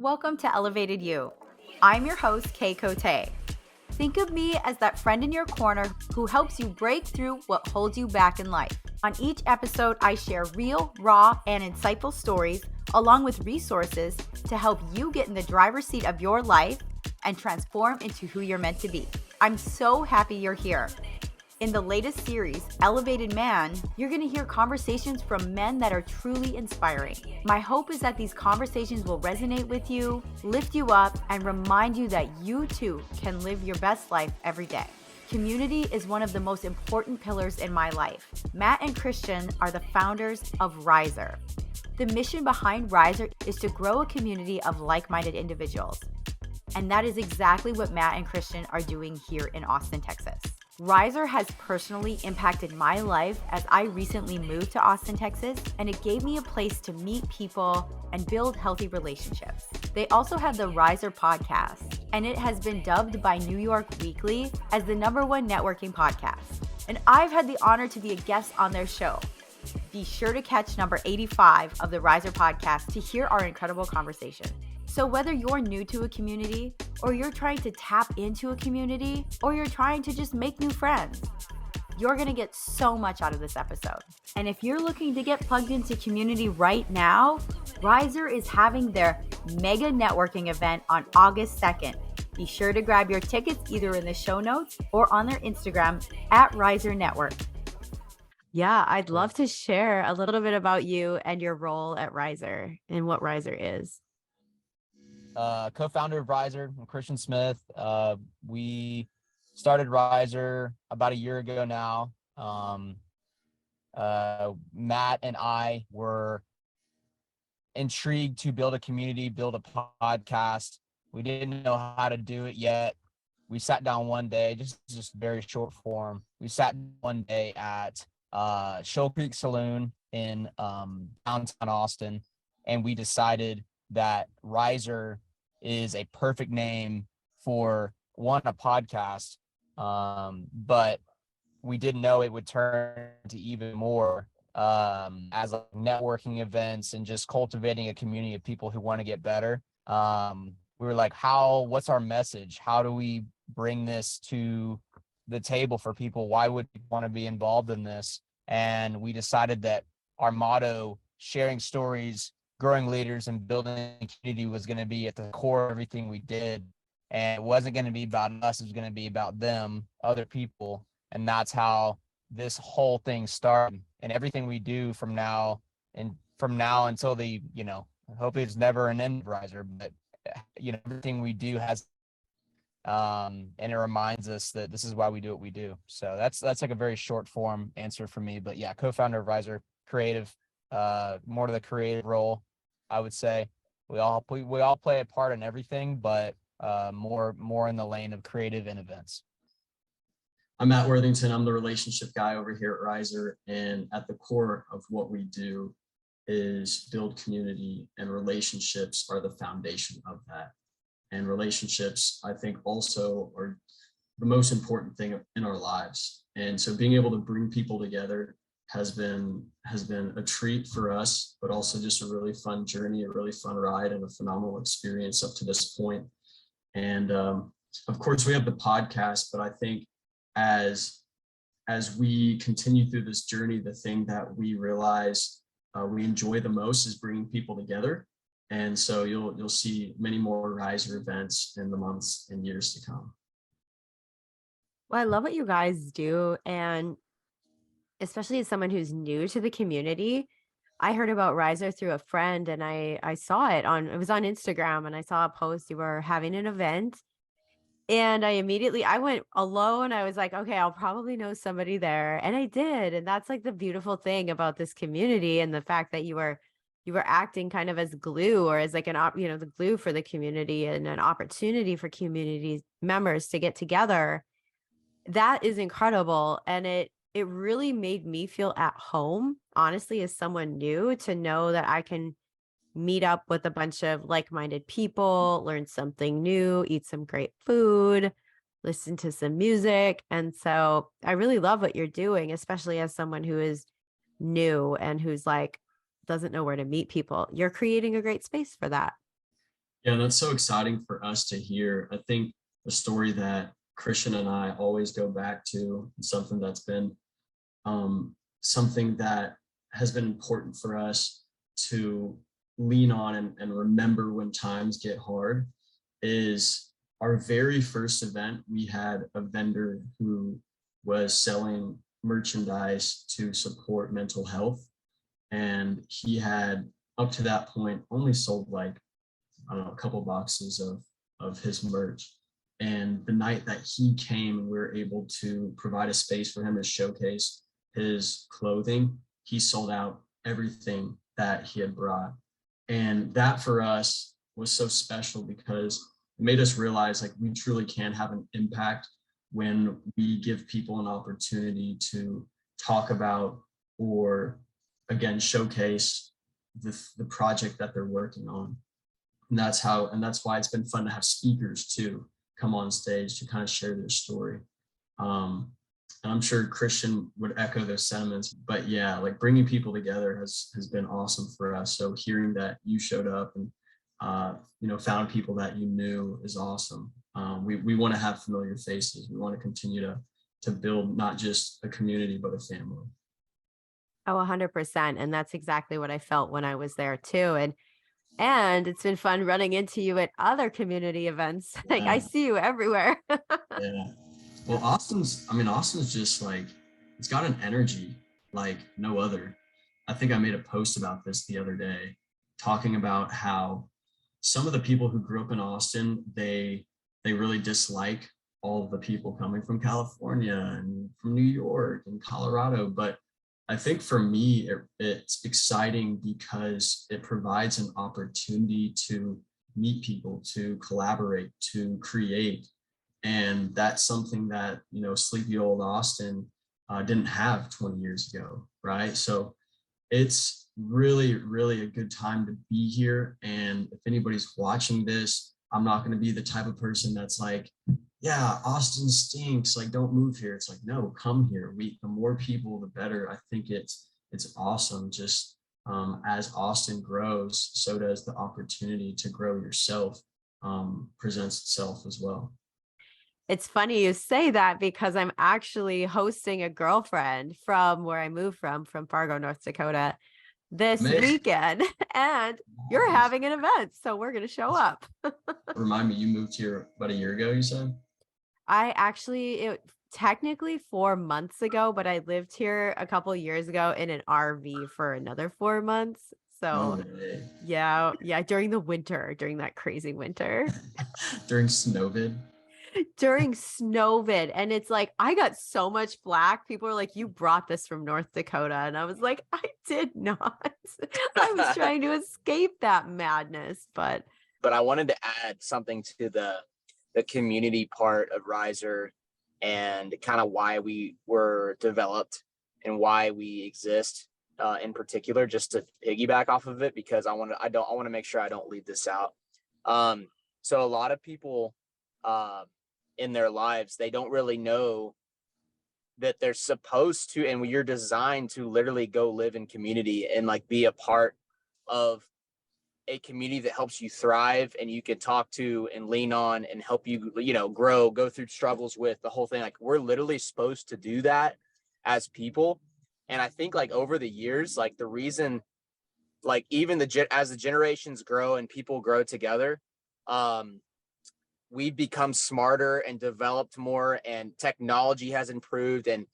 Welcome to Elevated You. I'm your host, Kay Cote. Think of me as that friend in your corner who helps you break through what holds you back in life. On each episode, I share real, raw, and insightful stories along with resources to help you get in the driver's seat of your life and transform into who you're meant to be. I'm so happy you're here. In the latest series, Elevated Man, you're going to hear conversations from men that are truly inspiring. My hope is that these conversations will resonate with you, lift you up, and remind you that you too can live your best life every day. Community is one of the most important pillars in my life. Matt and Christian are the founders of Riser. The mission behind Riser is to grow a community of like-minded individuals. And that is exactly what Matt and Christian are doing here in Austin, Texas. Riser has personally impacted my life as I recently moved to Austin, Texas, and it gave me a place to meet people and build healthy relationships. They also have the Riser podcast, and it has been dubbed by New York Weekly as the #1 networking podcast. And I've had the honor to be a guest on their show. Be sure to catch number 85 of the Riser podcast to hear our incredible conversation. So whether you're new to a community, or you're trying to tap into a community, or you're trying to just make new friends, you're going to get so much out of this episode. And if you're looking to get plugged into community right now, Riser is having their mega networking event on August 2nd. Be sure to grab your tickets either in the show notes or on their Instagram at Riser Network. Yeah, I'd love to share a little bit about you and your role at Riser and what Riser is. Co-founder of Riser, I'm Christian Smith. We started Riser about a year ago now. Matt and I were intrigued to build a community, build a podcast. We didn't know how to do it yet. We sat down one day, just very short form. We sat one day at Shoal Creek Saloon in downtown Austin, and we decided that Riser is a perfect name for a podcast, but we didn't know it would turn to even more as like networking events and just cultivating a community of people who want to get better. We were like, what's our message? How do we bring this to the table for people? Why would people want to be involved in this? And we decided that our motto, sharing stories, growing leaders, and building a community, was going to be at the core of everything we did. And it wasn't going to be about us. It was going to be about them, other people. And that's how this whole thing started. And everything we do from now until the, I hope it's never an end of Riser, but everything we do has, and it reminds us that this is why we do what we do. So that's like a very short form answer for me, but yeah, co-founder of Riser, creative, more to the creative role, I would say. We all play a part in everything, but more in the lane of creative and events. I'm Matt Worthington. I'm the relationship guy over here at Riser, and at the core of what we do is build community, and relationships are the foundation of that. And relationships, I think, also are the most important thing in our lives. And so being able to bring people together has been a treat for us, but also just a really fun journey, a really fun ride, and a phenomenal experience up to this point. And of course, we have the podcast, but I think as we continue through this journey, the thing that we realize we enjoy the most is bringing people together. And so you'll see many more Riser events in the months and years to come. Well, I love what you guys do, and especially as someone who's new to the community, I heard about Riser through a friend, and I saw it was on Instagram, and I saw a post you were having an event, and I went alone. I was like, okay, I'll probably know somebody there, and I did. And that's like the beautiful thing about this community, and the fact that you were acting kind of as glue, or as like the glue for the community, and an opportunity for community members to get together. That is incredible, and it really made me feel at home, honestly, as someone new, to know that I can meet up with a bunch of like-minded people, learn something new, eat some great food, listen to some music. And so I really love what you're doing, especially as someone who is new and who's doesn't know where to meet people. You're creating a great space for that. Yeah, that's so exciting for us to hear. I think the story that Christian and I always go back to, something that's been something that has been important for us to lean on and remember when times get hard, is our very first event. We had a vendor who was selling merchandise to support mental health. And he had, up to that point, only sold like, I don't know, a couple boxes of his merch. And the night that he came and we were able to provide a space for him to showcase his clothing, he sold out everything that he had brought. And that for us was so special because it made us realize like we truly can have an impact when we give people an opportunity to talk about, or again, showcase the project that they're working on. And that's why it's been fun to have speakers too come on stage to kind of share their story. And I'm sure Christian would echo those sentiments, but yeah, like bringing people together has been awesome for us. So hearing that you showed up and found people that you knew is awesome. We want to have familiar faces. We want to continue to build not just a community but a family. Oh, 100%. And that's exactly what I felt when I was there too. And it's been fun running into you at other community events. Like I see you everywhere. Yeah. Well, Austin's just like, it's got an energy like no other. I think I made a post about this the other day, talking about how some of the people who grew up in Austin, they really dislike all of the people coming from California and from New York and Colorado. But I think for me, it's exciting because it provides an opportunity to meet people, to collaborate, to create. And that's something that, sleepy old Austin didn't have 20 years ago, right? So it's really, really a good time to be here. And if anybody's watching this, I'm not going to be the type of person that's like, yeah, Austin stinks, like don't move here. It's like, no, come here. The more people, the better. I think it's awesome. Just as Austin grows, so does the opportunity to grow yourself presents itself as well. It's funny you say that because I'm actually hosting a girlfriend from where I moved from Fargo, North Dakota this weekend, and you're having an event. So we're going to show up. Remind me, you moved here about a year ago, you said? Technically 4 months ago, but I lived here a couple years ago in an RV for another 4 months. So yeah, during that crazy winter. During Snowvid. During Snowvid. And it's like, I got so much flack. People were like, you brought this from North Dakota. And I was like, I did not. I was trying to escape that madness. But I wanted to add something to the community part of Riser and kind of why we were developed and why we exist in particular, just to piggyback off of it, because I want to make sure I don't leave this out. So a lot of people in their lives, they don't really know that they're supposed to, and you're designed to literally go live in community and like be a part of a community that helps you thrive and you can talk to and lean on and help you, grow, go through struggles with the whole thing. Like we're literally supposed to do that as people. And I think like over the years, like the reason, like even as the generations grow and people grow together, we've become smarter and developed more, and technology has improved, and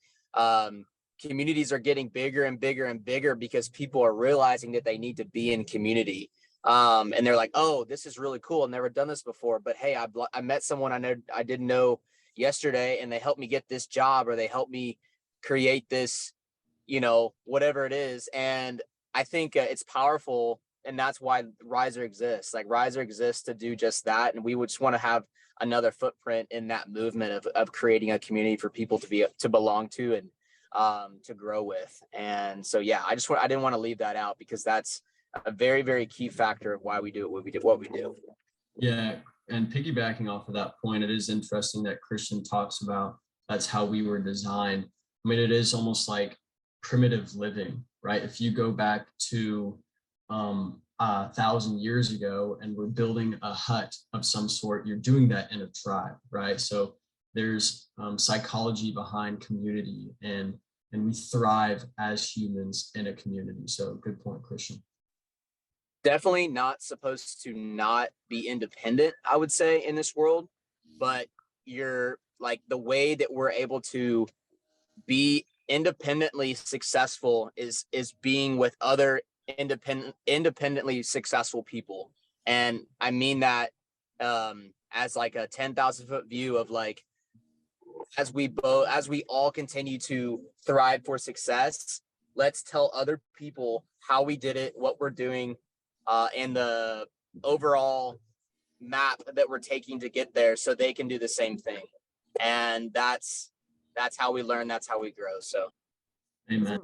communities are getting bigger and bigger and bigger because people are realizing that they need to be in community. And they're like, oh, this is really cool. I've never done this before, but hey, I met someone I didn't know yesterday, and they helped me get this job, or they helped me create this, whatever it is. And I think it's powerful. And that's why Riser exists. Like Riser exists to do just that. And we would just want to have another footprint in that movement of creating a community for people to belong to and to grow with. And so, yeah, I didn't want to leave that out because that's a very, very key factor of why we do what we do. Yeah. And piggybacking off of that point, it is interesting that Christian talks about that's how we were designed. I mean, it is almost like primitive living, right? If you go back to 1,000 years ago and we're building a hut of some sort, you're doing that in a tribe, right? So there's psychology behind community, and we thrive as humans in a community. So good point, Christian. Definitely not supposed to not be independent, I would say, in this world, but you're like, the way that we're able to be independently successful is being with other independently successful people. And I mean that as like a 10,000-foot view of like, as we all continue to thrive for success, let's tell other people how we did it, what we're doing, and the overall map that we're taking to get there, so they can do the same thing. And that's how we learn, that's how we grow. So Amen.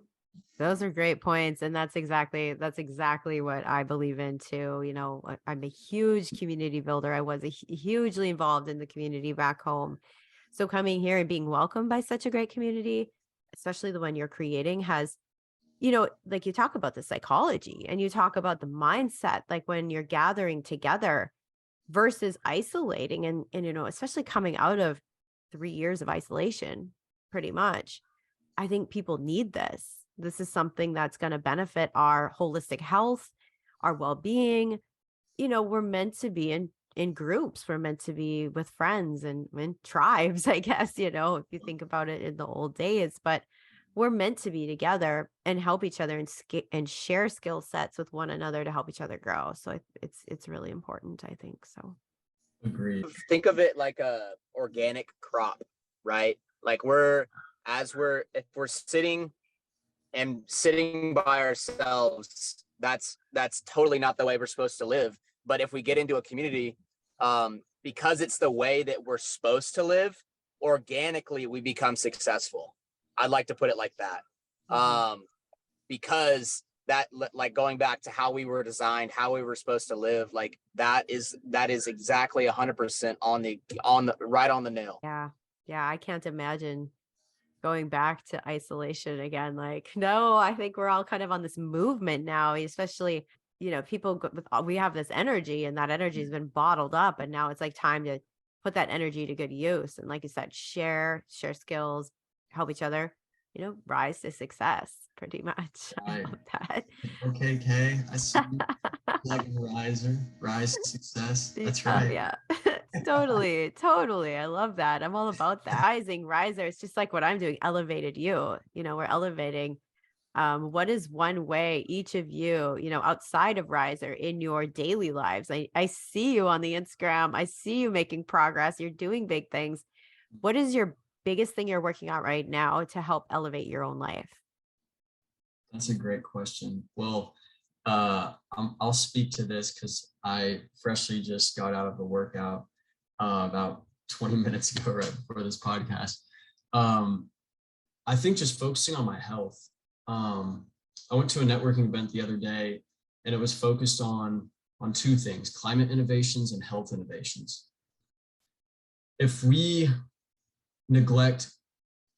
Those are great points. And that's exactly what I believe in too. You know, I'm a huge community builder. I was hugely involved in the community back home. So coming here and being welcomed by such a great community, especially the one you're creating, has, you know, like you talk about the psychology and you talk about the mindset, like when you're gathering together versus isolating, and you know, especially coming out of 3 years of isolation, pretty much. I think people need this. This is something that's going to benefit our holistic health, our well-being. You know, we're meant to be in groups. We're meant to be with friends and in tribes, I guess, you know, if you think about it in the old days, but we're meant to be together and help each other and share skill sets with one another to help each other grow. So it's really important, I think. So Agreed. think of it like a organic crop, right? Like if we're sitting by ourselves, that's totally not the way we're supposed to live. But if we get into a community, because it's the way that we're supposed to live, organically we become successful. I'd like to put it like that. Because that, like, going back to how we were designed, how we were supposed to live, like that is exactly 100% on the right on the nail. yeah, I can't imagine going back to isolation again. Like, no, I think we're all kind of on this movement now, especially, you know, we have this energy, and that energy has been bottled up, and now it's like time to put that energy to good use. And like you said, share skills, help each other, you know, rise to success, pretty much. Right. I love that. Okay, Kay, I see you. Like rise to success. That's right. Yeah. Totally. I love that. I'm all about that. Rising riser. It's just like what I'm doing. Elevated you. You know, we're elevating. What is one way each of you, you know, outside of Riser in your daily lives? I see you on the Instagram. I see you making progress. You're doing big things. What is your biggest thing you're working on right now to help elevate your own life? That's a great question. Well, I'll speak to this because I freshly just got out of a workout about 20 minutes ago, right before this podcast. I think just focusing on my health. I went to a networking event the other day, and it was focused on two things: climate innovations and health innovations. If we neglect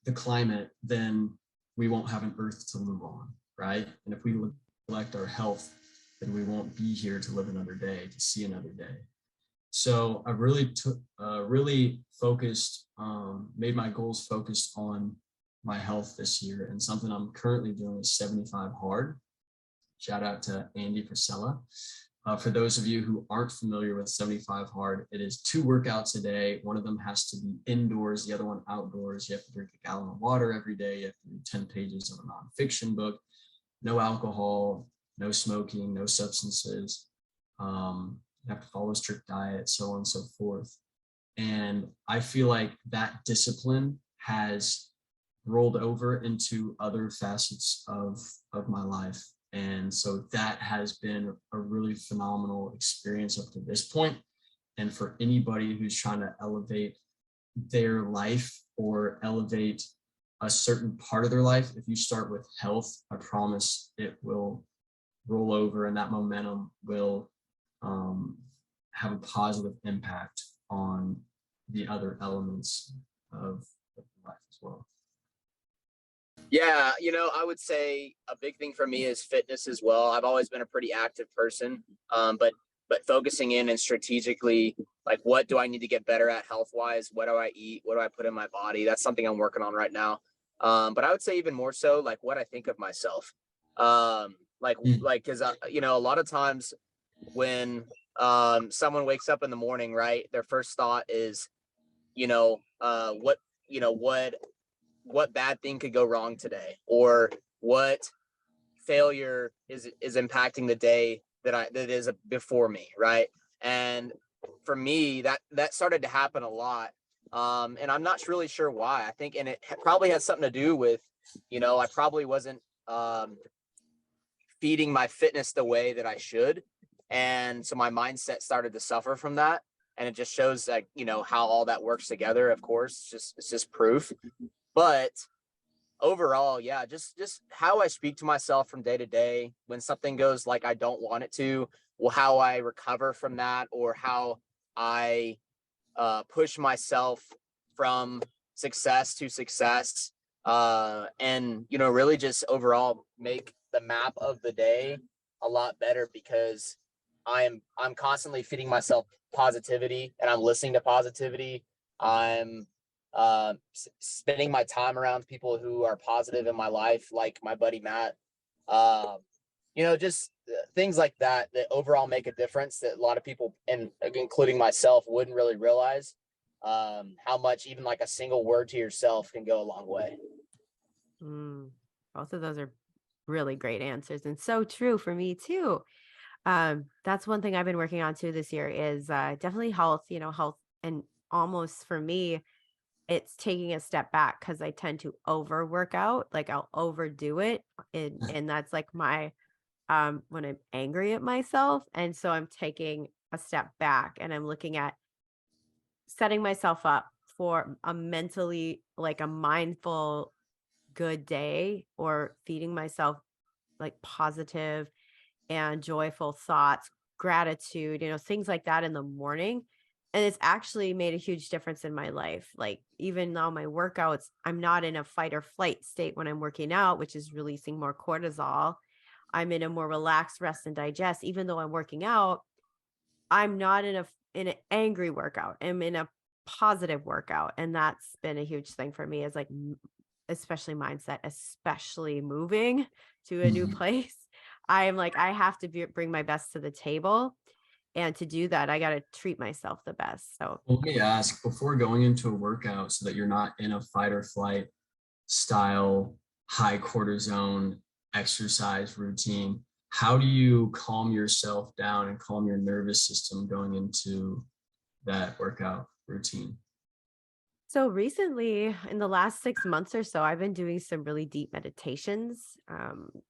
the climate, then we won't have an earth to live on, right? And if we neglect our health, then we won't be here to live another day, to see another day. So I really focused, made my goals focused on my health this year. And something I'm currently doing is 75 hard. Shout out to Andy Priscilla. For those of you who aren't familiar with 75 hard, it is 2 workouts a day. One of them has to be indoors, the other one outdoors. You have to drink a gallon of water every day. You have to read 10 pages of a nonfiction book. No alcohol, no smoking, no substances. You have to follow a strict diet, so on and so forth. And I feel like that discipline has rolled over into other facets of my life. And so that has been a really phenomenal experience up to this point. And for anybody who's trying to elevate their life or elevate a certain part of their life, if you start with health, I promise it will roll over, and that momentum will have a positive impact on the other elements of life as well. Yeah, I would say a big thing for me is fitness as well. I've always been a pretty active person, but focusing in and strategically, like, what do I need to get better at health wise? What do I eat? What do I put in my body? That's something I'm working on right now. But I would say even more so, like, what I think of myself. Because a lot of times when someone wakes up in the morning, right, their first thought is, what you know what bad thing could go wrong today, or what failure is impacting the day that is before me, right? And for me, that started to happen a lot, and I'm not really sure why. I think, and it probably has something to do with, I probably wasn't feeding my fitness the way that I should, and so my mindset started to suffer from that. And it just shows that, how all that works together. Of course, it's just proof. But overall, yeah, just how I speak to myself from day to day when something goes like I don't want it to, well, how I recover from that, or how I push myself from success to success, and really just overall make the map of the day a lot better, because I'm constantly feeding myself positivity, and I'm listening to positivity. I'm spending my time around people who are positive in my life, like my buddy Matt. Just things like that overall make a difference, that a lot of people, and including myself, wouldn't really realize how much even like a single word to yourself can go a long way. Both of those are really great answers, and so true for me too. That's one thing I've been working on too this year is definitely health, health. And almost for me, it's taking a step back, because I tend to over work out. Like, I'll overdo it. And that's like my, when I'm angry at myself. And so I'm taking a step back, and I'm looking at setting myself up for a mentally, like a mindful, good day, or feeding myself like positive and joyful thoughts, gratitude, things like that in the morning. And it's actually made a huge difference in my life. Like, even though my workouts, I'm not in a fight or flight state when I'm working out, which is releasing more cortisol. I'm in a more relaxed rest and digest. Even though I'm working out, I'm not in an angry workout. I'm in a positive workout. And that's been a huge thing for me, is like, especially mindset, especially moving to a new place. I'm like, I have to bring my best to the table. And to do that, I got to treat myself the best. So Let me ask, before going into a workout, so that you're not in a fight or flight style, high cortisone exercise routine, how do you calm yourself down and calm your nervous system going into that workout routine? So recently, in the last 6 months or so, I've been doing some really deep meditations,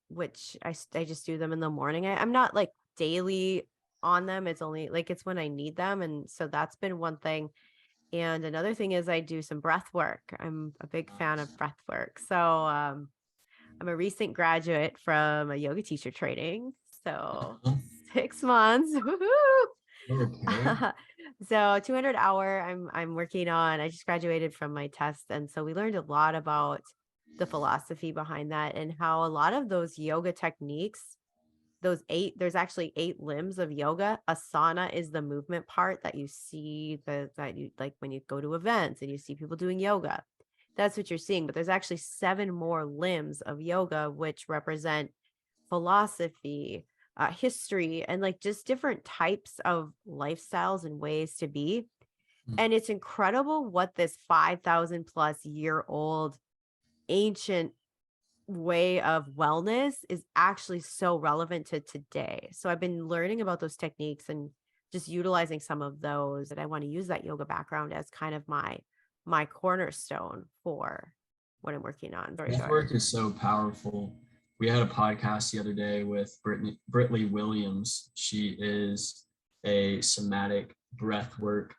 which I just do them in the morning. I'm not like daily on them. It's only like, it's when I need them. And so that's been one thing. And another thing is I do some breath work. I'm a big fan of breath work. So I'm a recent graduate from a yoga teacher training. So 6 months. Okay. So 200 hour I'm working on. I just graduated from my test, and so we learned a lot about the philosophy behind that, and how a lot of those yoga techniques, there's actually 8 limbs of yoga. Asana is the movement part that you see, that you like when you go to events and you see people doing yoga. That's what you're seeing, but there's actually 7 more limbs of yoga, which represent philosophy, history, and like just different types of lifestyles and ways to be. And it's incredible what this 5,000 plus year old ancient way of wellness is actually so relevant to today. So I've been learning about those techniques and just utilizing some of those. And I want to use that yoga background as kind of my cornerstone for what I'm working on. Breath work is so powerful. We had a podcast the other day with Britley Williams. She is a somatic breath work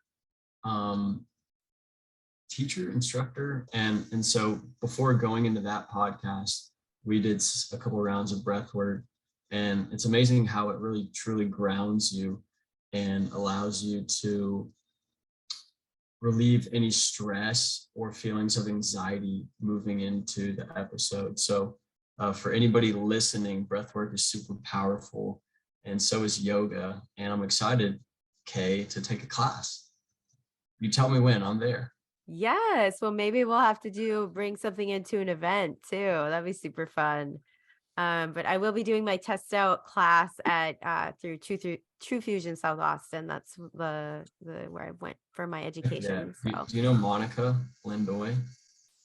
teacher, instructor. And so before going into that podcast, we did a couple of rounds of breath work. And it's amazing how it really truly grounds you and allows you to relieve any stress or feelings of anxiety moving into the episode. So for anybody listening, breathwork is super powerful, and so is yoga. And I'm excited, Kay, to take a class. You tell me when. I'm there. Yes. Well, maybe we'll have to bring something into an event too. That'd be super fun. But I will be doing my test out class at through True Fusion South Austin. That's the where I went for my education. Yeah. So Do you know Monica Lindoy?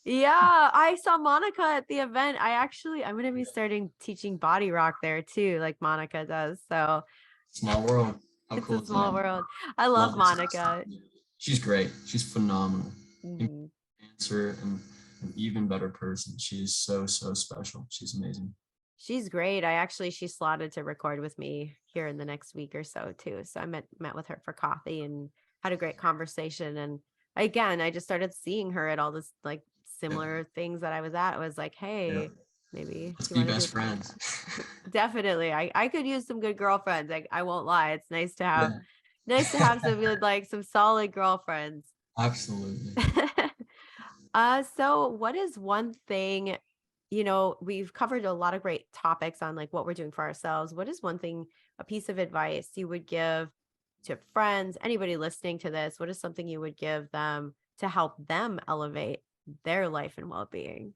yeah, I saw Monica at the event. I'm gonna be starting teaching body rock there too, like Monica does. So Small world. How it's cool a is small that? world. I love Love this stuff. Monica. She's great. She's phenomenal. Mhm. Dancer and an even better person. She's so special. She's amazing. She's great. She slotted to record with me here in the next week or so too. So I met with her for coffee and had a great conversation. And again, I just started seeing her at all this like similar things that I was at. I was like, Yeah. hey, maybe Let's do be you want to do best a friends. podcast? Definitely. I could use some good girlfriends. I won't lie. It's nice to have Yeah. some good, like some solid girlfriends. Absolutely. So what is one thing, we've covered a lot of great topics on like what we're doing for ourselves. What is one thing, a piece of advice you would give to friends, anybody listening to this? What is something you would give them to help them elevate their life and well-being?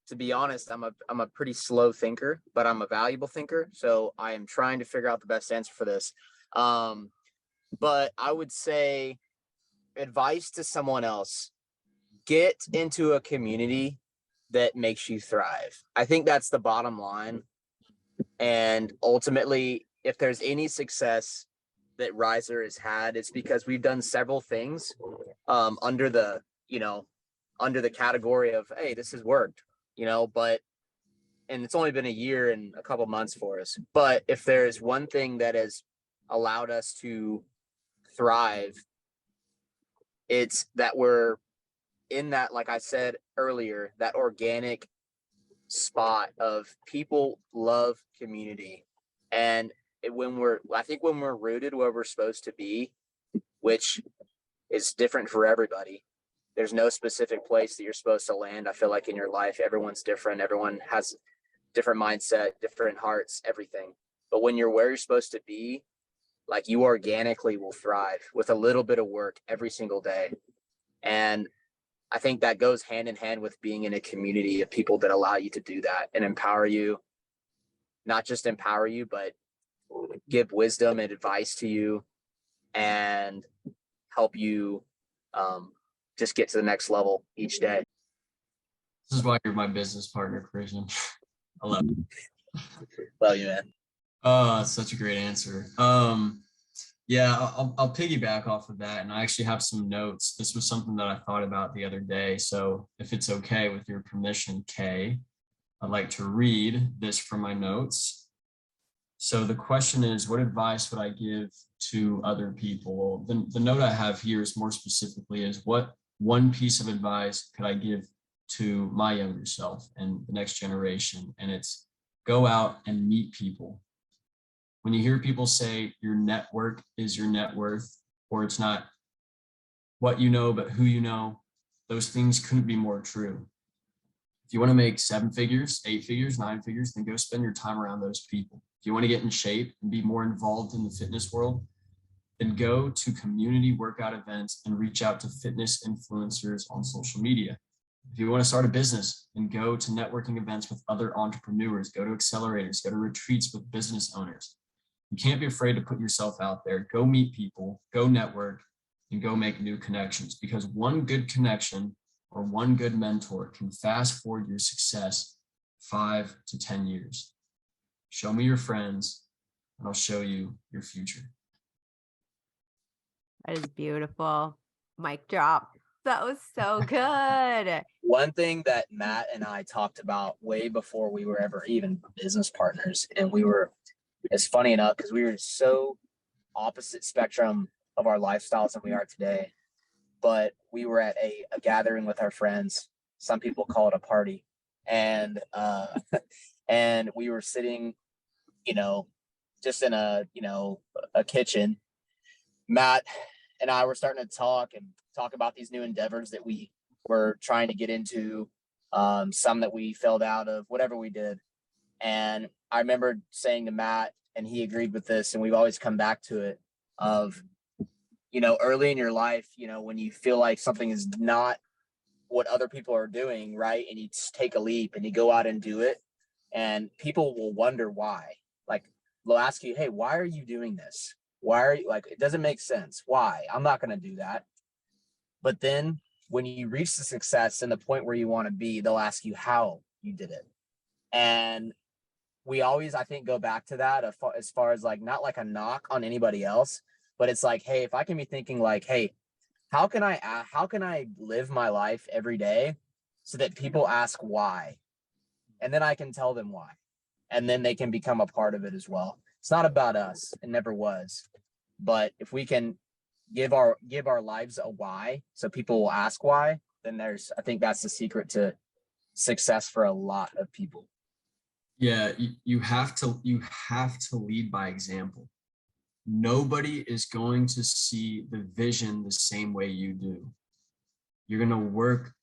To be honest, I'm a pretty slow thinker, but I'm a valuable thinker. So I am trying to figure out the best answer for this. But I would say advice to someone else: get into a community that makes you thrive. I think that's the bottom line. And ultimately, if there's any success that Riser has had, it's because we've done several things under the category of, hey, this has worked, but and it's only been a year and a couple months for us. But if there's one thing that has allowed us to thrive, it's that we're in that, like I said earlier, that organic spot of people love community. And I think when we're rooted where we're supposed to be, which is different for everybody, there's no specific place that you're supposed to land. I feel like in your life, everyone's different. Everyone has different mindset, different hearts, everything. But when you're where you're supposed to be, like, you organically will thrive with a little bit of work every single day. And I think that goes hand in hand with being in a community of people that allow you to do that and empower you, not just empower you, but give wisdom and advice to you and help you just get to the next level each day. This is why you're my business partner, Christian. I love it. Love you, man. Oh, that's such a great answer. Yeah, I'll piggyback off of that. And I actually have some notes. This was something that I thought about the other day. So if it's okay with your permission, Kay, I'd like to read this from my notes. So the question is, what advice would I give to other people? The note I have here is more specifically is, what one piece of advice could I give to my younger self and the next generation? And it's, go out and meet people. When you hear people say your network is your net worth, or it's not what you know, but who you know, those things couldn't be more true. If you want to make 7 figures, 8 figures, 9 figures, then go spend your time around those people. If you want to get in shape and be more involved in the fitness world, then go to community workout events and reach out to fitness influencers on social media. If you want to start a business, then go to networking events with other entrepreneurs, go to accelerators, go to retreats with business owners. You can't be afraid to put yourself out there. Go meet people, go network, and go make new connections, because one good connection or one good mentor can fast forward your success 5 to 10 years. Show me your friends, and I'll show you your future. That is beautiful. Mic drop. That was so good. One thing that Matt and I talked about way before we were ever even business partners, and it's funny enough because we were so opposite spectrum of our lifestyles than we are today, but we were at a gathering with our friends. Some people call it a party. And, and we were sitting, just in a kitchen, Matt and I were starting to talk about these new endeavors that we were trying to get into, some that we failed out of, whatever we did. And I remember saying to Matt, and he agreed with this, and we've always come back to it, of, early in your life, when you feel like something is not what other people are doing, right? And you just take a leap and you go out and do it, and people will wonder why. Like, they'll ask you, hey, why are you doing this? Why are you, like, it doesn't make sense. Why? I'm not going to do that. But then when you reach the success and the point where you want to be, they'll ask you how you did it. And we always, I think, go back to that as far as, like, not like a knock on anybody else, but it's like, hey, if I can be thinking like, hey, how can I live my life every day so that people ask why, and then I can tell them why, and then they can become a part of it as well. It's not about us. It never was. But if we can give our lives a why, so people will ask why, then I think that's the secret to success for a lot of people. Yeah, you have to lead by example. Nobody is going to see the vision the same way you do. You're going to work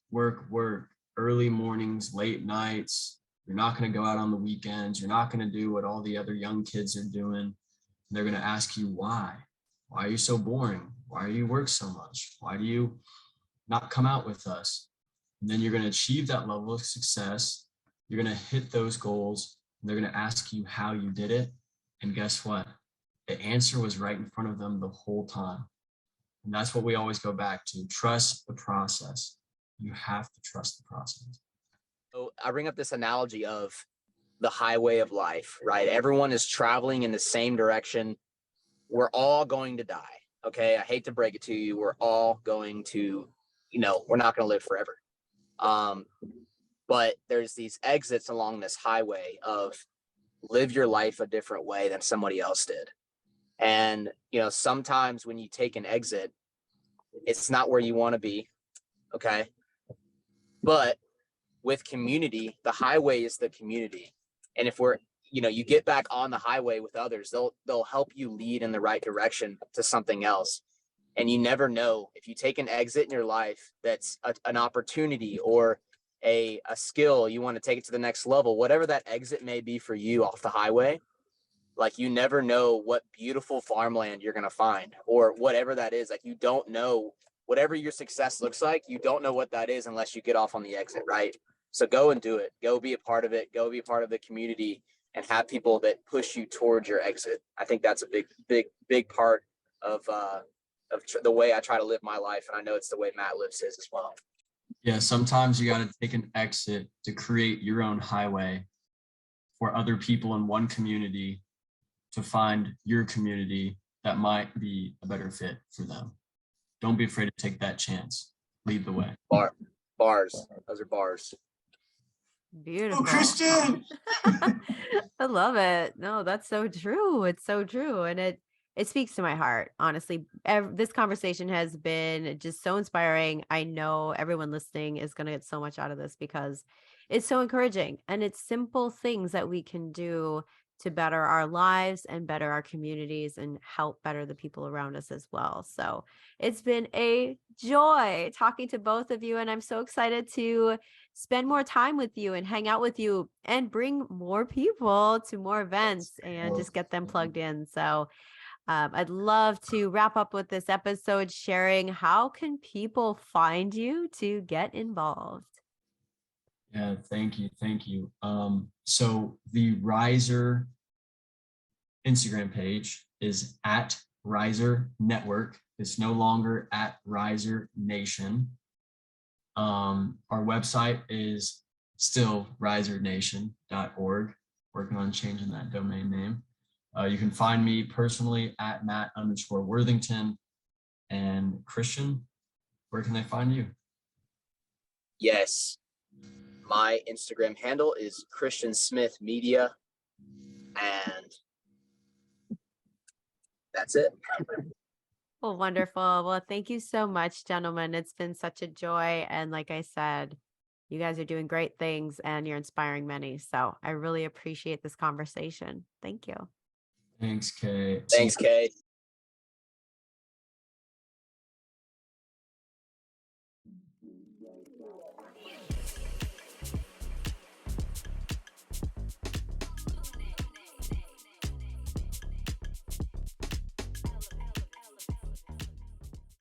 early mornings, late nights. You're not going to go out on the weekends. You're not going to do what all the other young kids are doing. They're going to ask you why. Why are you so boring? Why do you work so much? Why do you not come out with us? And then you're going to achieve that level of success. You're going to hit those goals. And they're going to ask you how you did it. And guess what? The answer was right in front of them the whole time. And that's what we always go back to. Trust the process. You have to trust the process. So I bring up this analogy of the highway of life, right? Everyone is traveling in the same direction. We're all going to die. Okay. I hate to break it to you. We're all going to, we're not going to live forever. But there's these exits along this highway of live your life a different way than somebody else did. And, sometimes when you take an exit, it's not where you want to be. Okay. But with community, the highway is the community. And if you get back on the highway with others, they'll help you lead in the right direction to something else. And you never know, if you take an exit in your life that's an opportunity or a skill, you want to take it to the next level, whatever that exit may be for you off the highway, like, you never know what beautiful farmland you're going to find, or whatever that is. Like, you don't know, whatever your success looks like, you don't know what that is unless you get off on the exit, right? So go and do it. Go be a part of it. Go be a part of the community and have people that push you towards your exit. I think that's a big part of the way I try to live my life. And I know it's the way Matt lives his as well. Yeah, sometimes you got to take an exit to create your own highway for other people in one community to find your community that might be a better fit for them. Don't be afraid to take that chance. Lead the way. Bars. Those are bars. Beautiful. Oh, Christian. I love it. No, that's so true. It's so true. And it speaks to my heart. Honestly, this conversation has been just so inspiring. I know everyone listening is going to get so much out of this because it's so encouraging, and it's simple things that we can do to better our lives and better our communities and help better the people around us as well. So it's been a joy talking to both of you, and I'm so excited to spend more time with you and hang out with you and bring more people to more events and just get them plugged in. So I'd love to wrap up with this episode sharing, how can people find you to get involved? Yeah, thank you. So the Riser Instagram page is at Riser Network. It's no longer at Riser Nation. Our website is still risernation.org. Working on changing that domain name. You can find me personally at Matt_Worthington. And Christian, where can they find you? Yes. My Instagram handle is Christian Smith Media, and that's it. Well, wonderful. Well, thank you so much, gentlemen. It's been such a joy. And like I said, you guys are doing great things and you're inspiring many. So I really appreciate this conversation. Thank you. Thanks, Kay. Thanks, Kay.